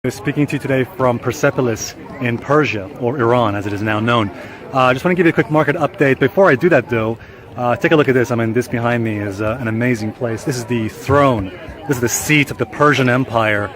Speaking to you today from Persepolis in Persia, or Iran as it is now known. I just want to give you a quick market update. Before I do that though, take a look at this. I mean, this behind me is an amazing place. This is the throne. This is the seat of the Persian Empire,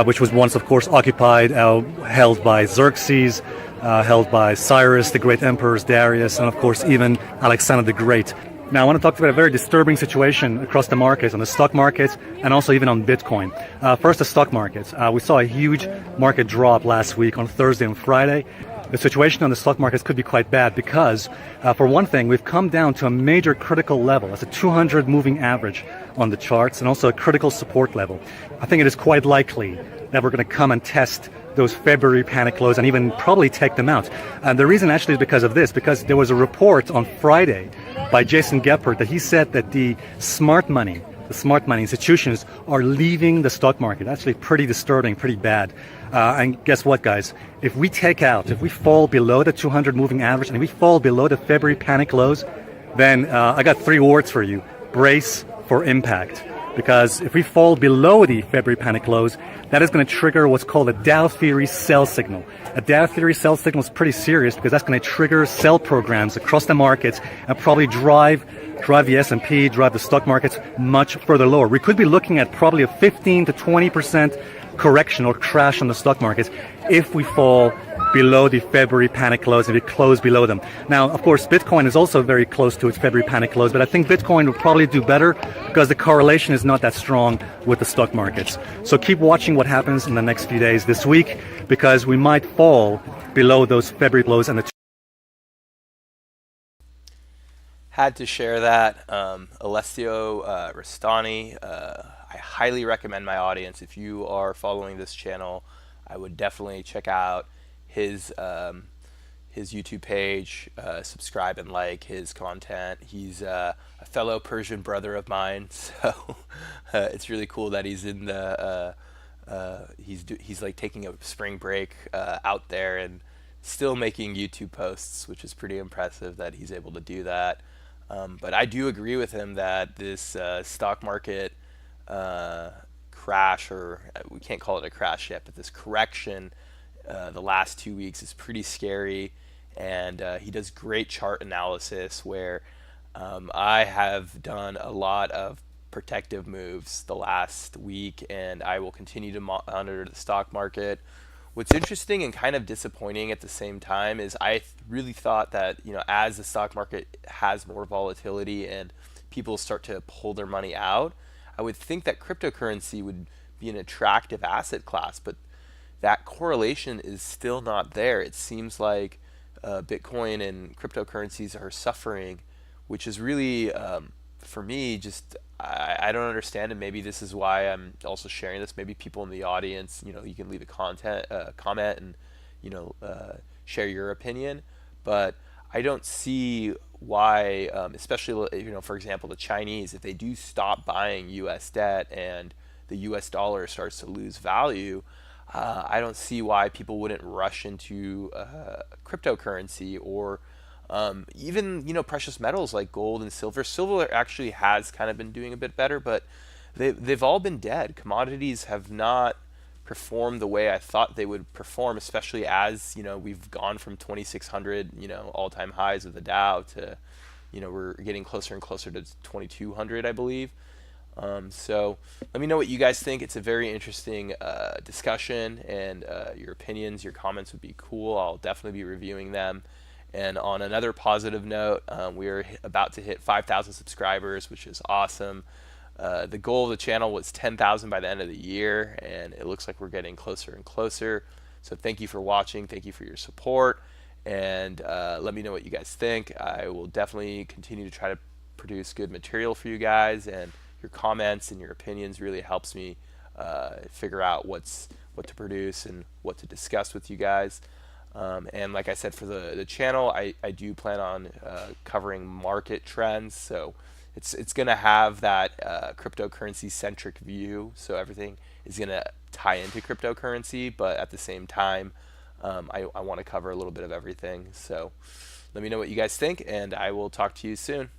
which was once, of course, occupied, held by Xerxes, held by Cyrus, the great emperors, Darius, and of course even Alexander the Great. Now, I want to talk about a very disturbing situation across the markets, on the stock markets, and also even on Bitcoin. First, the stock markets. We saw a huge market drop last week on Thursday and Friday. The situation on the stock markets could be quite bad because, for one thing, we've come down to a major critical level. That's a 200 moving average on the charts, and also a critical support level. I think it is quite likely that we're going to come and test those February panic lows and even probably take them out. And the reason actually is because of this, because there was a report on Friday by Jason Geppert that he said that the smart money institutions are leaving the stock market. Actually pretty disturbing, pretty bad. And guess what, guys? If we fall below the 200 moving average and if we fall below the February panic lows, then I got 3 words for you. Brace for impact. Because if we fall below the February panic lows, that is going to trigger what's called a Dow theory sell signal. A Dow theory sell signal is pretty serious because that's going to trigger sell programs across the markets and probably drive the S&P, drive the stock markets much further lower. We could be looking at probably a 15 to 20% correction or crash on the stock markets if we fall below the February panic lows and we close below them. Now, of course, Bitcoin is also very close to its February panic lows, but I think Bitcoin will probably do better because the correlation is not that strong with the stock markets. So keep watching what happens in the next few days this week because we might fall below those February lows and the Had to share that. Alessio, Rastani, I highly recommend my audience. If you are following this channel, I would definitely check out his YouTube page, subscribe and like his content. He's a fellow Persian brother of mine, so it's really cool that he's in the he's like taking a spring break out there and still making YouTube posts, which is pretty impressive that he's able to do that. But I do agree with him that this stock market crash, or we can't call it a crash yet, but this correction the last 2 weeks is pretty scary. And he does great chart analysis where I have done a lot of protective moves the last week, and I will continue to monitor the stock market. What's interesting and kind of disappointing at the same time is I really thought that, as the stock market has more volatility and people start to pull their money out, I would think that cryptocurrency would be an attractive asset class, but that correlation is still not there. It seems like Bitcoin and cryptocurrencies are suffering, which is really, for me, just I don't understand, and maybe this is why I'm also sharing this. Maybe people in the audience, you can leave a comment and share your opinion, but I don't see why, especially for example, the Chinese, if they do stop buying U.S. debt and the U.S. dollar starts to lose value, I don't see why people wouldn't rush into cryptocurrency or even precious metals like gold and silver. Silver actually has kind of been doing a bit better, but they've all been dead. Commodities have not performed the way I thought they would perform, especially as we've gone from 2,600 all-time highs of the Dow to we're getting closer and closer to 2,200, I believe. So let me know what you guys think. It's a very interesting discussion, and your opinions, your comments would be cool. I'll definitely be reviewing them. And on another positive note, we are about to hit 5,000 subscribers, which is awesome. The goal of the channel was 10,000 by the end of the year, and it looks like we're getting closer and closer. So thank you for watching. Thank you for your support. And let me know what you guys think. I will definitely continue to try to produce good material for you guys, and your comments and your opinions really helps me figure out what to produce and what to discuss with you guys. And like I said, for the channel, I do plan on covering market trends. So it's going to have that cryptocurrency centric view. So everything is going to tie into cryptocurrency, but at the same time, I want to cover a little bit of everything. So let me know what you guys think, and I will talk to you soon.